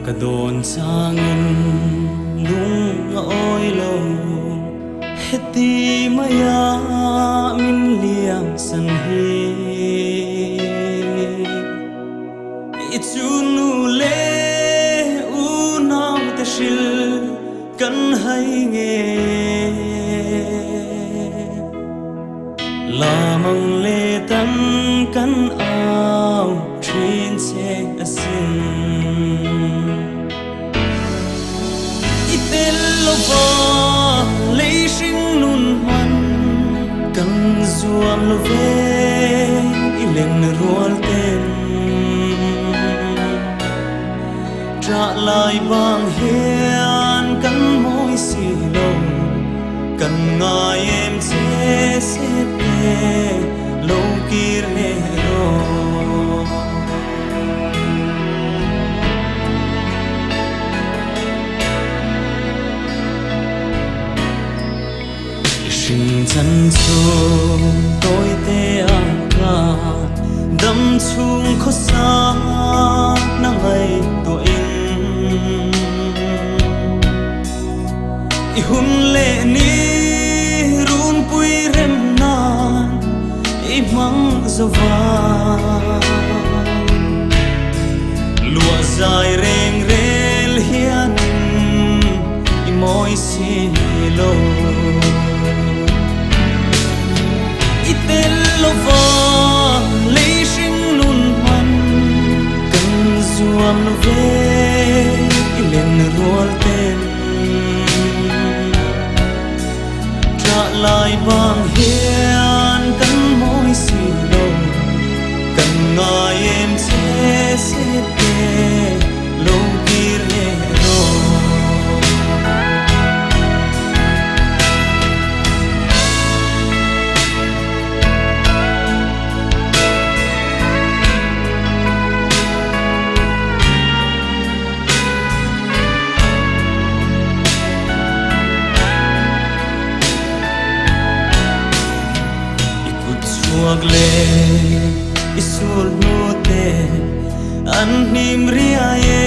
cả đồn sang lung oi lâu hết đi maya min liang san hi ichunu le u nau te shil kan hai nge la mang le tan kan ao trin se asin itel lova le shin nun man kan zuam lo ve ilen rual ten trả lại bằng hiền kan môi xì lông kan ngài em sẽ te lâu kia ro sinh chân xuống tôi te ang ca đâm chung khó xa nắng ngày tuổi hun lệ ni run pui rem nan i mang zova lúa dài reng rel hian i moi si lo i tel lova le shin nun man kan zuam lo ve i len rual ten lại bằng hiền kan môi xì lông kan ngài em sẽ te lâu kia ro Huwag le isul mute an nim riaye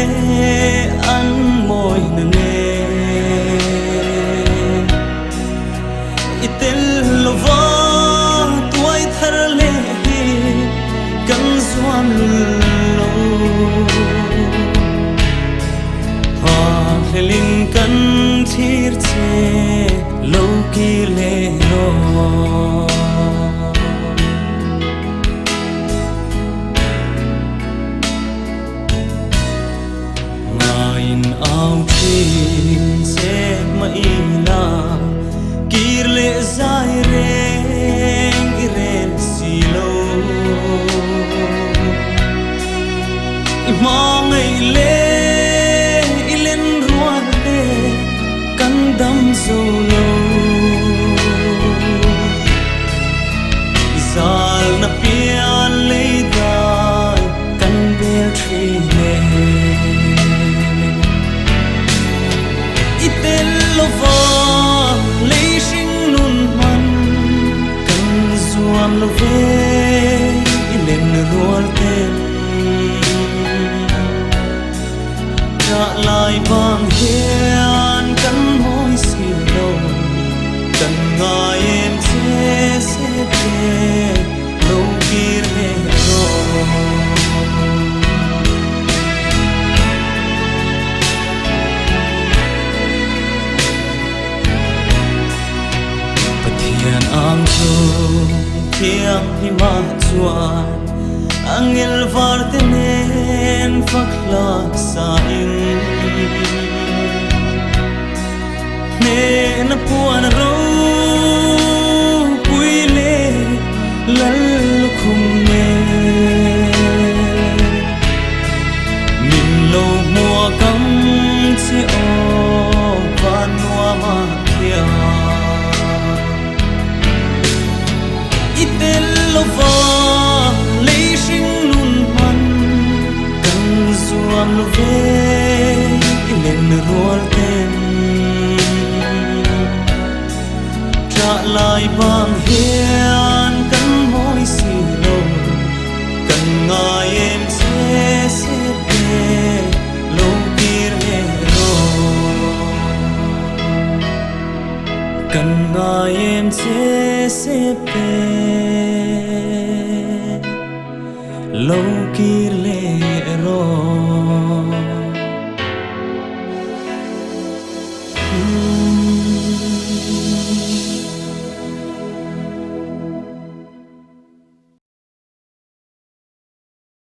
an moy nane itel lova tuai thar le kan zuam lo ha helin kan thir che lo ki le ro ao trin se mai la kir le zai reng irel silo i ma ngai le ilen ruan le kan dam zo lo zal na pian le dai kan bel tri le itel lova le shin nun man kan zuam lo ve ilen rual ten trả lại bằng hiền kan môi xì lo kan ngài em sẽ te lâu kia ro ang chu thiam hi ma chuan angel var tenen fakla sa in ne na puan ro puile lal khum ne min lo mua kam che o van noa ma kia itel lova le shin nun man kan zuam lo ve ilen rual ten trả lại bằng hiền kan môi xì lông kan ngài em sẽ te lâu kia cần ngài em chế sẽ về lâu kỳ lệ rồi